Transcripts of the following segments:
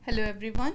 Hello everyone.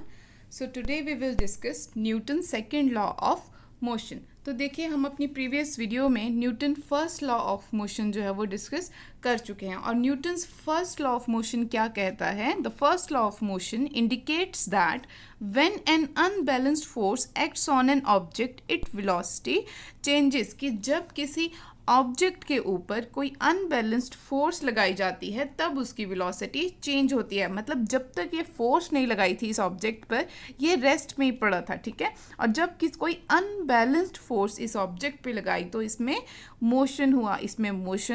So today we will discuss Newton's second law of motion. तो देखिए हम अपनी प्रीवियस वीडियो में Newton first law of motion जो है वो डिस्कस कर चुके हैं और Newton's first law of motion क्या कहता है. The first law of motion indicates that when an unbalanced force acts on an object it velocity changes. कि जब किसी ऑब्जेक्ट के ऊपर कोई अनबैलेंस्ड फोर्स लगाई जाती है तब उसकी वेलोसिटी चेंज होती है. मतलब जब तक ये फोर्स नहीं लगाई थी इस ऑब्जेक्ट पर ये रेस्ट में ही पड़ा था, ठीक है. और जब कोई अनबैलेंस्ड फोर्स इस ऑब्जेक्ट पे लगाई तो इसमें मोशन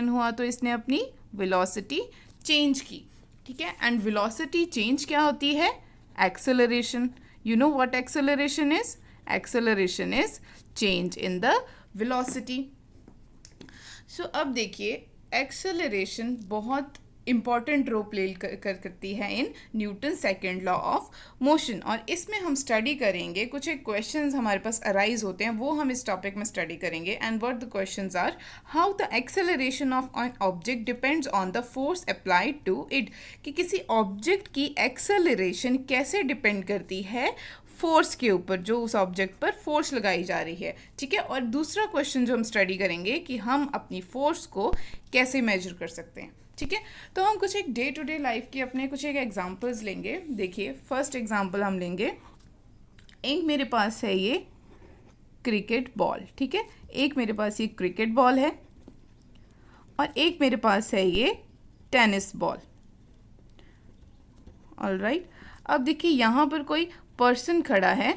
हुआ तो इसने अपनी वेलोसिटी चेंज की, ठीक है. एंड वेलोसिटी चेंज क्या होती है? Acceleration. You know what acceleration is? Acceleration is change in the velocity. So अब देखिए एक्सेलरेशन बहुत इम्पॉर्टेंट रोल प्ले करती है in Newton second law of motion. और इसमें हम स्टडी करेंगे कुछ एक क्वेश्चंस हमारे पास अराइज होते हैं वो हम इस टॉपिक में स्टडी करेंगे. And what the questions are, how the acceleration of an object depends on the force applied to it. कि किसी ऑब्जेक्ट की एक्सेलरेशन कैसे डिपेंड करती है फोर्स के ऊपर जो उस ऑब्जेक्ट पर फोर्स लगाई जा रही है, ठीक है. और दूसरा क्वेश्चन जो हम स्टडी करेंगे कि हम अपनी फोर्स को कैसे मेजर कर सकते हैं, ठीक है. तो हम कुछ एक डे टू डे लाइफ के अपने कुछ एक एग्जांपल्स लेंगे. देखिए फर्स्ट एग्जांपल हम लेंगे, एक मेरे पास है ये क्रिकेट बॉल, ठीक है. एक मेरे पास ये क्रिकेट बॉल है और एक मेरे पास है ये टेनिस बॉल. ऑलराइट. अब देखिए यहाँ पर कोई पर्सन खड़ा है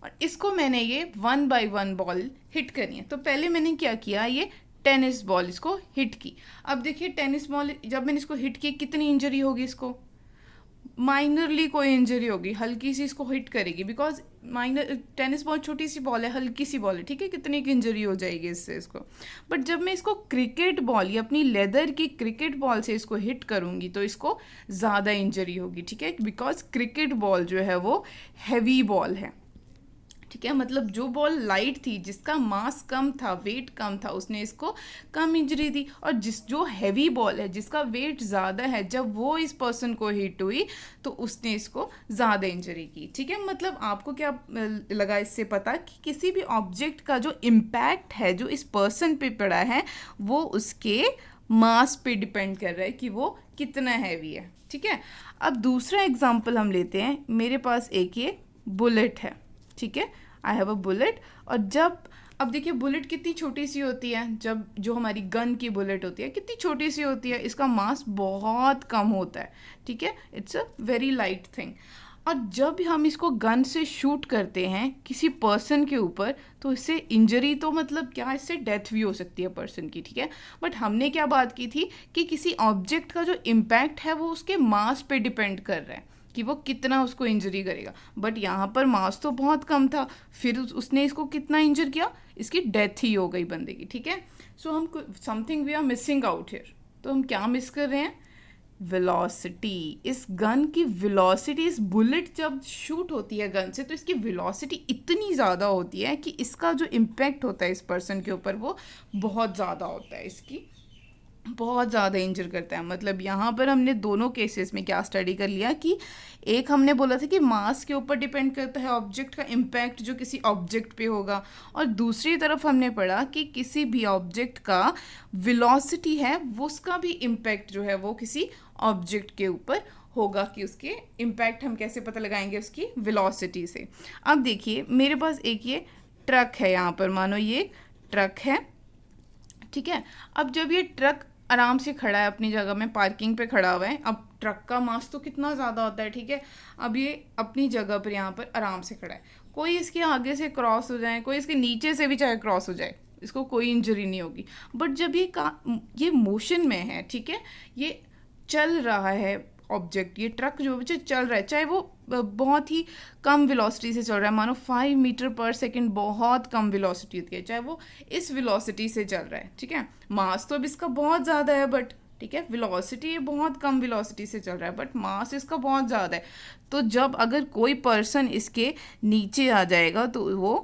और इसको मैंने ये 1 बाय 1 बॉल हिट करनी है. तो पहले मैंने क्या किया, ये टेनिस बॉल इसको हिट की. अब देखिए टेनिस बॉल जब मैंने इसको हिट की कितनी इंजरी होगी इसको? माइनरली कोई इंजरी होगी, हल्की सी इसको हिट करेगी बिकॉज टेनिस बॉल छोटी सी बॉल है, हल्की सी बॉल है, ठीक है. कितनी की इंजरी हो जाएगी इससे इसको. बट जब मैं इसको क्रिकेट बॉल या अपनी लेदर की क्रिकेट बॉल से इसको हिट करूँगी तो इसको ज़्यादा इंजरी होगी, ठीक है. बिकॉज क्रिकेट बॉल जो है वो हैवी बॉल है, ठीक है. मतलब जो बॉल लाइट थी, जिसका मास कम था, वेट कम था, उसने इसको कम इंजरी दी. और जो हैवी बॉल है, जिसका वेट ज़्यादा है, जब वो इस पर्सन को हिट हुई तो उसने इसको ज़्यादा इंजरी की, ठीक है. मतलब आपको क्या लगा इससे पता कि किसी भी ऑब्जेक्ट का जो इम्पैक्ट है जो इस पर्सन पे पड़ा है वो उसके मास पे डिपेंड कर रहा है कि वो कितना हैवी है, ठीक है. अब दूसरा एग्जाम्पल हम लेते हैं. मेरे पास एक ये बुलेट है, ठीक है. I have a bullet. और अब देखिए बुलेट कितनी छोटी सी होती है, जब जो हमारी गन की बुलेट होती है कितनी छोटी सी होती है, इसका मास बहुत कम होता है, ठीक है. It's a very light thing. और जब हम इसको गन से शूट करते हैं किसी पर्सन के ऊपर तो इससे इंजरी तो मतलब क्या, इससे डेथ भी हो सकती है पर्सन की, ठीक है. बट हमने क्या बात की थी कि किसी ऑब्जेक्ट का जो इम्पैक्ट है वो उसके मास पे डिपेंड कर रहा है कि वो कितना उसको इंजरी करेगा. बट यहाँ पर मास तो बहुत कम था, फिर उसने इसको कितना इंजर किया, इसकी डेथ ही हो गई बंदे की, ठीक है. सो हम something we are missing out here. तो हम क्या मिस कर रहे हैं? वेलोसिटी. इस गन की वेलोसिटी, इस बुलेट जब शूट होती है गन से तो इसकी वेलोसिटी इतनी ज़्यादा होती है कि इसका जो इम्पैक्ट होता है इस पर्सन के ऊपर वो बहुत ज़्यादा होता है, इसकी बहुत ज़्यादा इंजर करता है. मतलब यहाँ पर हमने दोनों केसेस में क्या स्टडी कर लिया कि एक हमने बोला था कि मास के ऊपर डिपेंड करता है ऑब्जेक्ट का इम्पैक्ट जो किसी ऑब्जेक्ट पे होगा, और दूसरी तरफ हमने पढ़ा कि किसी भी ऑब्जेक्ट का वेलोसिटी है वो उसका भी इम्पैक्ट जो है वो किसी ऑब्जेक्ट के ऊपर होगा कि उसके इम्पैक्ट हम कैसे पता लगाएंगे उसकी वेलोसिटी से. अब देखिए मेरे पास एक ये ट्रक है, यहाँ पर मानो ये ट्रक है, ठीक है. अब जब ये ट्रक आराम से खड़ा है अपनी जगह में, पार्किंग पे खड़ा हुआ है, अब ट्रक का मास तो कितना ज़्यादा होता है, ठीक है. अब ये अपनी जगह पर यहाँ पर आराम से खड़ा है, कोई इसके आगे से क्रॉस हो जाए, कोई इसके नीचे से भी चाहे क्रॉस हो जाए, इसको कोई इंजरी नहीं होगी. बट जब ये मोशन में है, ठीक है, ये चल रहा है ऑब्जेक्ट, ये ट्रक जो भी चल रहा है, चाहे वो बहुत ही कम वेलोसिटी से चल रहा है, मानो 5 मीटर पर सेकंड बहुत कम वेलोसिटी होती है, चाहे वो इस वेलोसिटी से चल रहा है, ठीक है. मास तो अब इसका बहुत ज़्यादा है बट, ठीक है, वेलोसिटी बहुत कम वेलोसिटी से चल रहा है बट मास इसका बहुत ज़्यादा है. तो जब अगर कोई पर्सन इसके नीचे आ जाएगा तो वो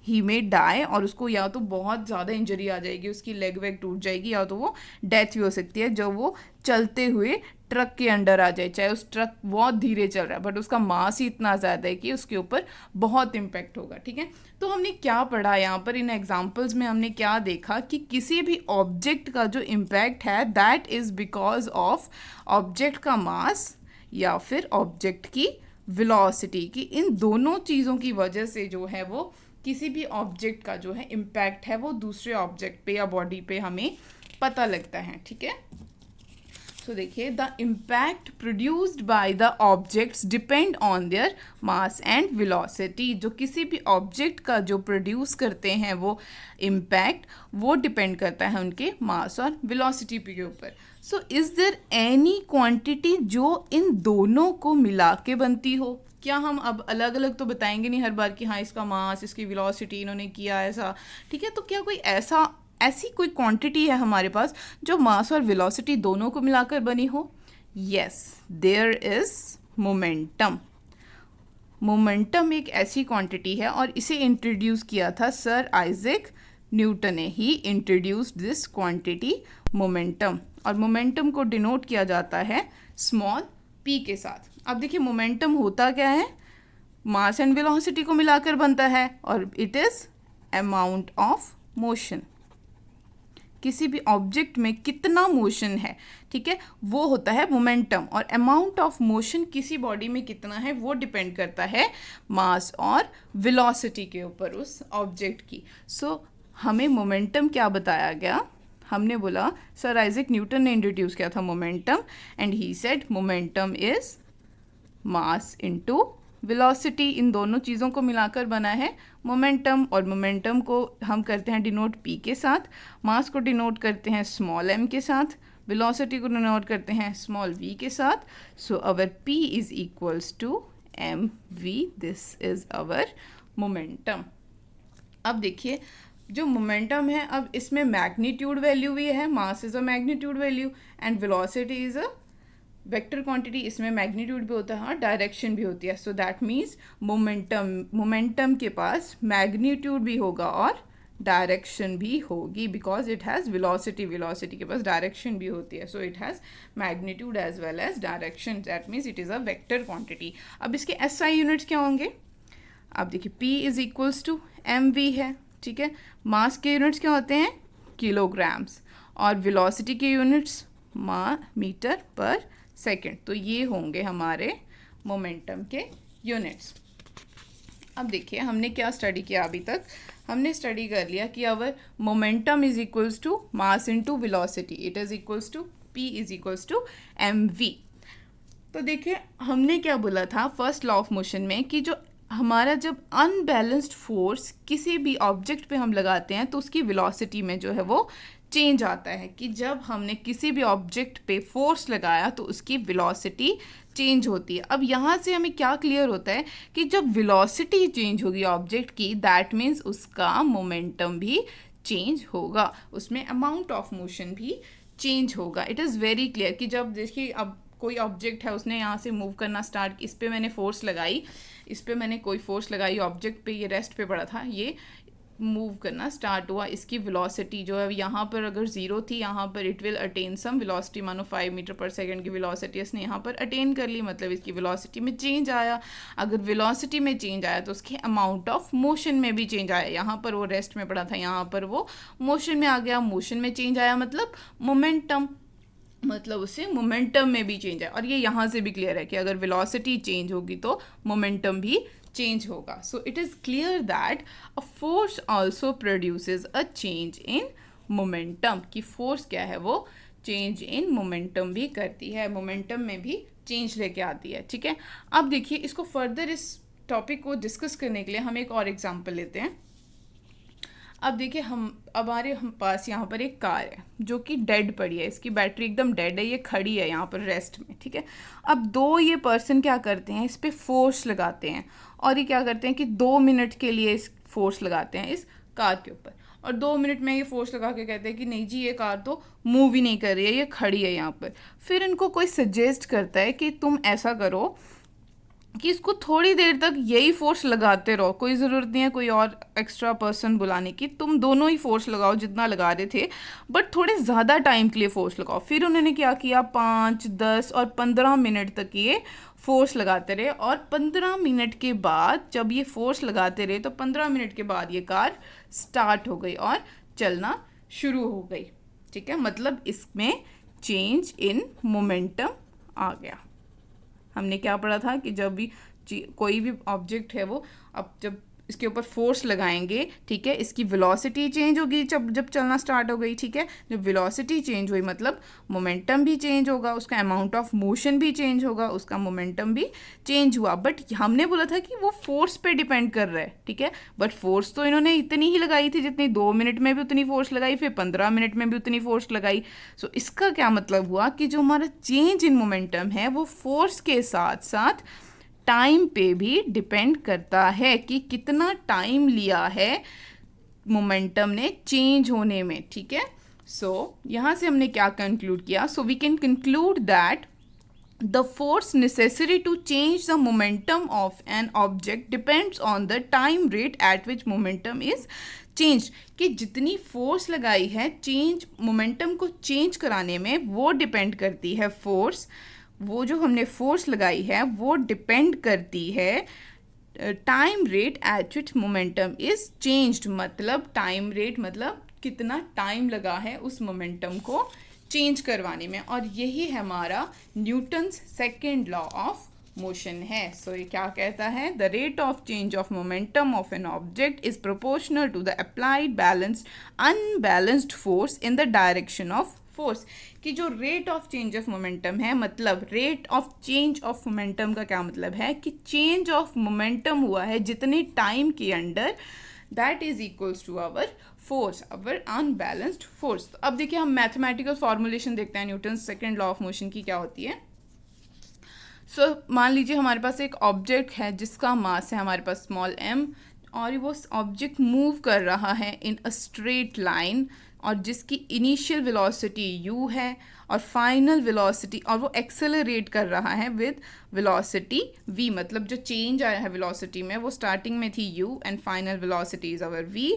ही मे डाई, और उसको या तो बहुत ज़्यादा इंजरी आ जाएगी, उसकी लेग वेग टूट जाएगी, या तो वो डेथ भी हो सकती है जब वो चलते हुए ट्रक के अंडर आ जाए, चाहे उस ट्रक बहुत धीरे चल रहा है बट उसका मास ही इतना ज़्यादा है कि उसके ऊपर बहुत इम्पैक्ट होगा, ठीक है। तो हमने क्या पढ़ा यहाँ पर इन एग्जांपल्स में, हमने क्या देखा कि किसी भी ऑब्जेक्ट का जो इम्पैक्ट है that is because of object का मास या फिर ऑब्जेक्ट की वेलोसिटी, कि इन दोनों चीज़ों की वजह से जो है वो किसी भी ऑब्जेक्ट का जो है इम्पैक्ट है वो दूसरे ऑब्जेक्ट पे या बॉडी पे हमें पता लगता है, ठीक है। तो देखिए, the impact produced by the objects depend on their mass and velocity. जो किसी भी ऑब्जेक्ट का जो प्रोड्यूस करते हैं वो इम्पैक्ट, वो डिपेंड करता है उनके मास और वेलोसिटी के ऊपर। So is there any quantity जो इन दोनों को मिला के बनती हो? क्या हम अब अलग अलग तो बताएंगे नहीं हर बार कि हाँ इसका मास, इसकी वेलोसिटी इन्होंने किया ऐसा, ठीक है। तो क्या कोई ऐसी कोई क्वांटिटी है हमारे पास जो मास और वेलोसिटी दोनों को मिलाकर बनी हो? Yes, there is momentum. Momentum एक ऐसी क्वांटिटी है और इसे इंट्रोड्यूस किया था सर आइजैक न्यूटन ने। ही इंट्रोड्यूस्ड दिस क्वांटिटी मोमेंटम, और मोमेंटम को डिनोट किया जाता है स्मॉल p के साथ। अब देखिए मोमेंटम होता क्या है, मास एंड वेलोसिटी को मिलाकर बनता है और it is amount of motion. किसी भी ऑब्जेक्ट में कितना मोशन है, ठीक है, वो होता है मोमेंटम। और अमाउंट ऑफ मोशन किसी बॉडी में कितना है वो डिपेंड करता है मास और वेलोसिटी के ऊपर उस ऑब्जेक्ट की। सो हमें मोमेंटम क्या बताया गया, हमने बोला सर आइजैक न्यूटन ने इंट्रोड्यूस किया था momentum and he said momentum is mass into velocity. इन दोनों चीज़ों को मिलाकर बना है मोमेंटम, और मोमेंटम को हम करते हैं डिनोट p के साथ, मास को डिनोट करते हैं स्मॉल m के साथ, वेलोसिटी को डिनोट करते हैं स्मॉल v के साथ। So our p is equals to mv, this is our momentum. अब देखिए जो मोमेंटम है, अब इसमें मैग्नीट्यूड वैल्यू भी है, mass is a magnitude value and velocity is a vector quantity. इसमें मैग्नीट्यूड भी होता है और डायरेक्शन भी होती है। सो दैट मीन्स मोमेंटम के पास मैग्नीट्यूड भी होगा और डायरेक्शन भी होगी, बिकॉज इट हैज़ वेलोसिटी के पास डायरेक्शन भी होती है। So it has magnitude as well as direction, that means it is a vector quantity. अब इसके SI यूनिट्स क्या होंगे? अब देखिए P is equals to mv है, ठीक है। मास के यूनिट्स क्या होते हैं? किलोग्राम्स, और वेलोसिटी के यूनिट्स मीटर पर सेकेंड। तो ये होंगे हमारे मोमेंटम के यूनिट्स। अब देखिए हमने क्या स्टडी किया अभी तक, हमने स्टडी कर लिया कि our momentum is equals to mass into velocity, it is equals to p is equals to mv। तो देखिए हमने क्या बोला था फर्स्ट लॉ ऑफ मोशन में कि जो हमारा जब अनबैलेंस्ड फोर्स किसी भी ऑब्जेक्ट पे हम लगाते हैं तो उसकी वेलोसिटी में जो है वो चेंज आता है, कि जब हमने किसी भी ऑब्जेक्ट पे फोर्स लगाया तो उसकी वेलोसिटी चेंज होती है। अब यहाँ से हमें क्या क्लियर होता है कि जब वेलोसिटी चेंज होगी ऑब्जेक्ट की, दैट मीन्स उसका मोमेंटम भी चेंज होगा, उसमें अमाउंट ऑफ मोशन भी चेंज होगा। इट इज़ वेरी क्लियर कि जब देखिए अब कोई ऑब्जेक्ट है, उसने यहाँ से मूव करना स्टार्ट, इस पर मैंने फोर्स लगाई, इस पर मैंने कोई फोर्स लगाई ऑब्जेक्ट पे, ये रेस्ट पे पड़ा था, ये मूव करना स्टार्ट हुआ, इसकी वेलोसिटी जो है यहाँ पर अगर 0 थी, यहाँ पर it will attain some velocity, मानो 5 मीटर पर सेकंड की वेलोसिटी इसने यहाँ पर अटेन कर ली, मतलब इसकी वेलोसिटी में चेंज आया। अगर वेलोसिटी में चेंज आया तो उसके अमाउंट ऑफ मोशन में भी चेंज आया, यहाँ पर वो रेस्ट में पड़ा था, यहाँ पर वो मोशन में आ गया, मोशन में चेंज आया मतलब मोमेंटम, मतलब उससे मोमेंटम में भी चेंज है। और ये यहाँ से भी क्लियर है कि अगर वेलोसिटी चेंज होगी तो मोमेंटम भी चेंज होगा। So it is clear that a force also produces a change in momentum, कि फोर्स क्या है वो चेंज इन मोमेंटम भी करती है, मोमेंटम में भी चेंज लेके आती है, ठीक है। अब देखिए इसको फर्दर इस टॉपिक को डिस्कस करने के लिए हम एक और एग्जांपल लेते हैं। अब देखिए हमारे पास यहाँ पर एक कार है जो कि डेड पड़ी है, इसकी बैटरी एकदम डेड है, ये खड़ी है यहाँ पर रेस्ट में, ठीक है। अब दो ये पर्सन क्या करते हैं, इस पर फोर्स लगाते हैं, और ये क्या करते हैं कि 2 मिनट के लिए इस फोर्स लगाते हैं इस कार के ऊपर, और 2 मिनट में ये फोर्स लगा के कहते हैं कि नहीं जी ये कार तो मूव ही नहीं कर रही है, ये खड़ी है यहाँ पर। फिर इनको कोई सजेस्ट करता है कि तुम ऐसा करो कि इसको थोड़ी देर तक यही फोर्स लगाते रहो, कोई ज़रूरत नहीं है कोई और एक्स्ट्रा पर्सन बुलाने की, तुम दोनों ही फोर्स लगाओ जितना लगा रहे थे, बट थोड़े ज़्यादा टाइम के लिए फोर्स लगाओ। फिर उन्होंने क्या किया, 5, 10 और 15 मिनट तक ये फोर्स लगाते रहे, और 15 मिनट के बाद जब ये फोर्स लगाते रहे तो 15 मिनट के बाद ये कार स्टार्ट हो गई और चलना शुरू हो गई। ठीक है, मतलब इसमें चेंज इन मोमेंटम आ गया। हमने क्या पढ़ा था कि जब भी कोई भी ऑब्जेक्ट है वो, अब जब इसके ऊपर फोर्स लगाएंगे, ठीक है, इसकी वेलोसिटी चेंज होगी जब जब चलना स्टार्ट हो गई। ठीक है, जब वेलोसिटी चेंज हुई मतलब मोमेंटम भी चेंज होगा, उसका अमाउंट ऑफ मोशन भी चेंज होगा, उसका मोमेंटम भी चेंज हुआ। बट हमने बोला था कि वो फोर्स पे डिपेंड कर रहा है। ठीक है, बट फोर्स तो इन्होंने इतनी ही लगाई थी जितनी 2 मिनट में भी उतनी फोर्स लगाई, फिर 15 मिनट में भी उतनी फोर्स लगाई। सो इसका क्या मतलब हुआ कि जो हमारा चेंज इन मोमेंटम है वो फोर्स के साथ साथ टाइम पे भी डिपेंड करता है, कि कितना टाइम लिया है मोमेंटम ने चेंज होने में। ठीक है, सो यहाँ से हमने क्या कंक्लूड किया, so we can conclude that the force necessary to change the momentum of an object depends on the time rate at which momentum is changed। कि जितनी फोर्स लगाई है चेंज मोमेंटम को चेंज कराने में वो डिपेंड करती है, फोर्स, वो जो हमने फोर्स लगाई है वो डिपेंड करती है time rate at which momentum is changed. मतलब टाइम रेट मतलब कितना टाइम लगा है उस मोमेंटम को चेंज करवाने में, और यही है हमारा Newton's second law of motion है। सो ये क्या कहता है, the rate of change of momentum of an object is proportional to the applied balanced unbalanced force in the direction of force. कि जो rate of change of momentum है, मतलब rate of change of momentum का क्या मतलब है कि change of momentum हुआ है जितने टाइम के under, that is equals to our force, our unbalanced force. तो अब देखिए हम मैथमेटिकल फॉर्मुलेशन देखते हैं Newton second law of motion की क्या होती है। सो मान लीजिए हमारे पास एक ऑब्जेक्ट है जिसका मास है हमारे पास स्मॉल m, और वो ऑब्जेक्ट मूव कर रहा है इन अ स्ट्रेट लाइन, और जिसकी इनिशियल वेलोसिटी u है और फाइनल वेलोसिटी, और वो एक्सेलरेट कर रहा है विद वेलोसिटी v। मतलब जो चेंज आया है वेलोसिटी में वो स्टार्टिंग में थी u and final velocity is our v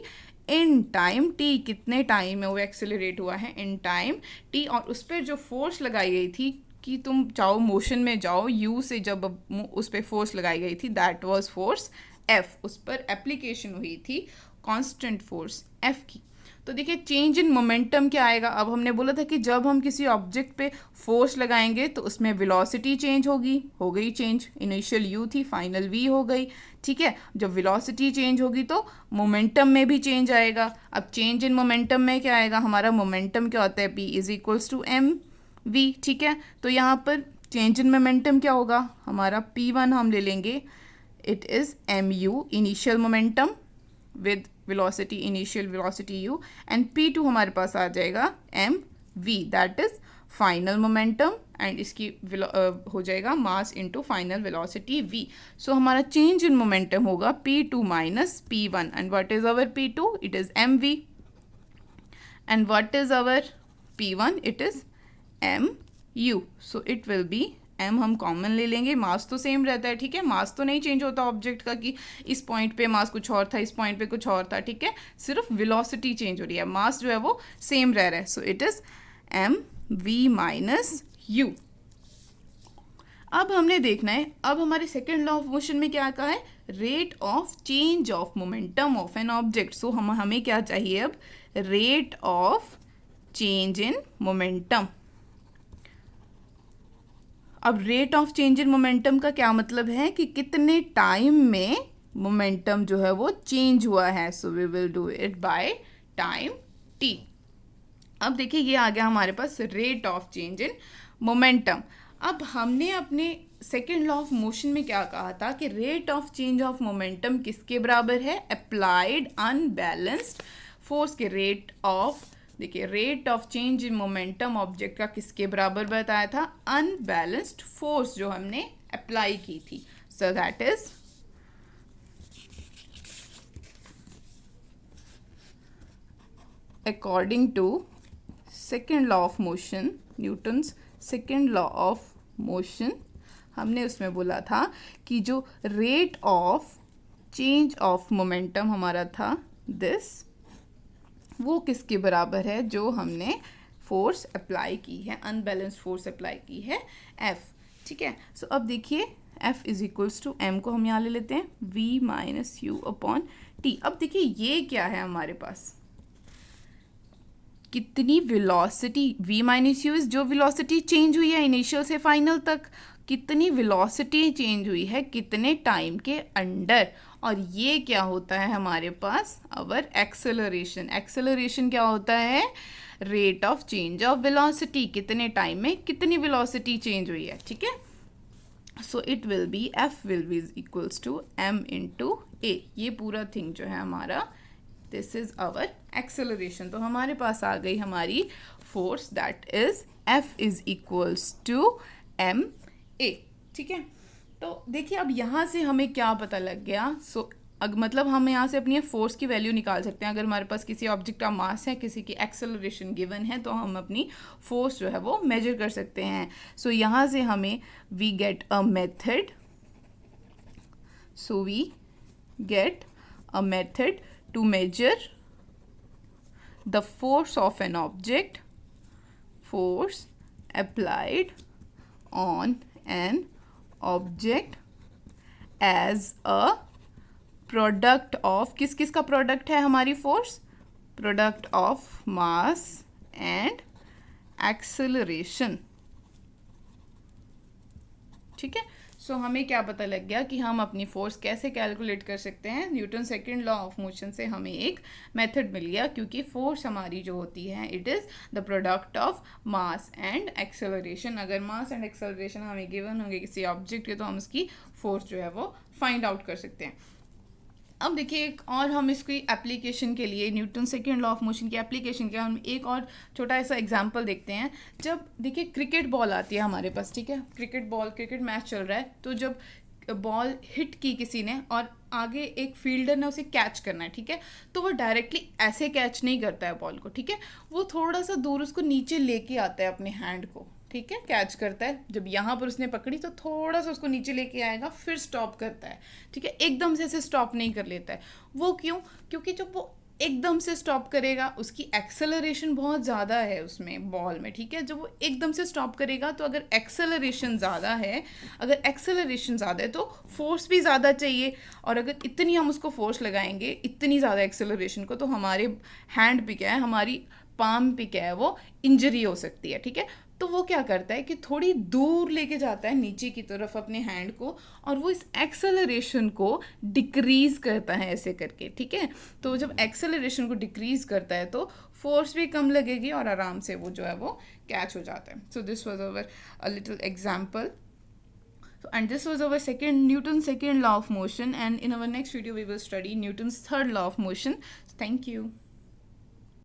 in time t। कितने टाइम में वो एक्सेलरेट हुआ है, इन टाइम t। और उस पर जो फोर्स लगाई गई थी कि तुम चाहो मोशन में जाओ, u से जब उस पर फोर्स लगाई गई थी दैट वाज फोर्स f, उस पर एप्लीकेशन हुई थी कांस्टेंट फोर्स f की। तो देखिए चेंज इन मोमेंटम क्या आएगा। अब हमने बोला था कि जब हम किसी ऑब्जेक्ट पे फोर्स लगाएंगे तो उसमें वेलोसिटी चेंज होगी, हो गई चेंज, इनिशियल u थी फाइनल v हो गई। ठीक है, जब वेलोसिटी चेंज होगी तो मोमेंटम में भी चेंज आएगा। अब चेंज इन मोमेंटम में क्या आएगा, हमारा मोमेंटम क्या होता है, p is equals to m v. ठीक है, तो यहाँ पर चेंज इन मोमेंटम क्या होगा, हमारा p1 हम ले लेंगे, it is mu initial momentum with velocity, initial velocity u, and p2 हमारे पास आ जाएगा mv, that is final momentum, and इसकी हो जाएगा mass into final velocity v। सो हमारा चेंज इन मोमेंटम होगा p2 minus p1, and what is our p2, it is mv, and what is our p1, it is mu। So it will B m, हम common ले लेंगे, मास तो same रहता है। ठीक है, मास तो नहीं चेंज होता ऑब्जेक्ट का कि इस पॉइंट पे मास कुछ और था, इस पॉइंट पे कुछ और था। ठीक है, सिर्फ वेलोसिटी चेंज हो रही है, मास जो है वो सेम रह रहा है। So it is m v minus u. अब हमने देखना है, अब हमारे सेकेंड लॉ ऑफ मोशन में क्या कहा है, rate of change of momentum of an object. So हमें क्या चाहिए अब, rate of change in momentum. अब rate of change in momentum का क्या मतलब है कि कितने टाइम में मोमेंटम जो है वो चेंज हुआ है। So we will do it by time t। अब देखिए ये आ गया हमारे पास rate of change in momentum. अब हमने अपने सेकेंड लॉ ऑफ मोशन में क्या कहा था कि rate of change of momentum किसके बराबर है, अप्लाइड अनबैलेंस्ड फोर्स के रेट ऑफ, देखिए rate of change in momentum object का किसके बराबर बताया था, अनबैलेंस्ड फोर्स जो हमने अप्लाई की थी। So that is according to second law of motion, Newton's second law of motion, हमने उसमें बोला था कि जो rate of change of momentum हमारा था दिस, वो किसके बराबर है, जो हमने फोर्स अप्लाई की है, अनबैलेंस्ड फोर्स अप्लाई की है एफ। ठीक है, सो अब देखिए f is equals to m को हम यहाँ ले लेते हैं v minus u upon t. अब देखिए ये क्या है हमारे पास, कितनी velocity, v minus u is जो वेलोसिटी चेंज हुई है इनिशियल से फाइनल तक, कितनी वेलोसिटी चेंज हुई है कितने टाइम के अंडर, और ये क्या होता है हमारे पास अवर एक्सेलरेशन। एक्सेलरेशन क्या होता है, rate of change of velocity, कितने टाइम में कितनी वेलोसिटी चेंज हुई है। ठीक है, so it will be F will be equals to M into A. ये पूरा थिंग जो है हमारा, दिस इज आवर एक्सेलरेशन। तो हमारे पास आ गई हमारी force, that is f is equals to m a. ठीक है, तो देखिए अब यहाँ से हमें क्या पता लग गया, मतलब हम यहाँ से अपनी फोर्स की वैल्यू निकाल सकते हैं। अगर हमारे पास किसी ऑब्जेक्ट का मास है, किसी की एक्सेलरेशन गिवन है, तो हम अपनी फोर्स जो है वो मेजर कर सकते हैं। सो यहाँ से हमें we get a method, so we get a method to measure the force of an object, force applied on an object as a product of, किस किस का प्रोडक्ट है हमारी force, product of mass and acceleration. ठीक है, सो हमें क्या पता लग गया कि हम अपनी फोर्स कैसे कैलकुलेट कर सकते हैं। Newton second law of motion से हमें एक मेथड मिल गया, क्योंकि फोर्स हमारी जो होती है it is the product of mass and acceleration. अगर मास एंड एक्सेलरेशन हमें गिवन होंगे किसी ऑब्जेक्ट के, तो हम उसकी फोर्स जो है वो फाइंड आउट कर सकते हैं। अब देखिए एक और हम इसकी एप्लीकेशन के लिए, Newton second law of motion की एप्लीकेशन के, हम एक और छोटा ऐसा एग्जांपल देखते हैं। जब देखिए क्रिकेट बॉल आती है हमारे पास, ठीक है, क्रिकेट मैच चल रहा है, तो जब बॉल हिट की किसी ने और आगे एक फील्डर ने उसे कैच करना है, ठीक है, तो वो डायरेक्टली ऐसे कैच नहीं करता है बॉल को, ठीक है, वो थोड़ा सा दूर उसको नीचे लेके आता है अपने हैंड को, ठीक है, कैच करता है। जब यहाँ पर उसने पकड़ी तो थोड़ा सा उसको नीचे लेके आएगा, फिर स्टॉप करता है, ठीक है, एकदम से ऐसे स्टॉप नहीं कर लेता है। वो क्यों, क्योंकि जब वो एकदम से स्टॉप करेगा उसकी एक्सेलरेशन बहुत ज़्यादा है उसमें बॉल में, ठीक है, जब वो एकदम से स्टॉप करेगा तो अगर एक्सेलरेशन ज़्यादा है, तो फोर्स भी ज़्यादा चाहिए, और अगर इतनी हम उसको फोर्स लगाएंगे, इतनी ज़्यादा एक्सेलरेशन को, तो हमारे हैंड पे क्या है, हमारी पाम पे क्या है, वो इंजरी हो सकती है, ठीक है। तो वो क्या करता है कि थोड़ी दूर लेके जाता है नीचे की तरफ अपने हैंड को, और वो इस एक्सेलरेशन को डिक्रीज करता है ऐसे करके, ठीक है। तो जब एक्सेलरेशन को डिक्रीज करता है तो फोर्स भी कम लगेगी और आराम से वो जो है वो कैच हो जाता है। So this was our a little example, and this was our Newton's second law of motion, and in our next video we will study Newton's third law of motion. Thank you.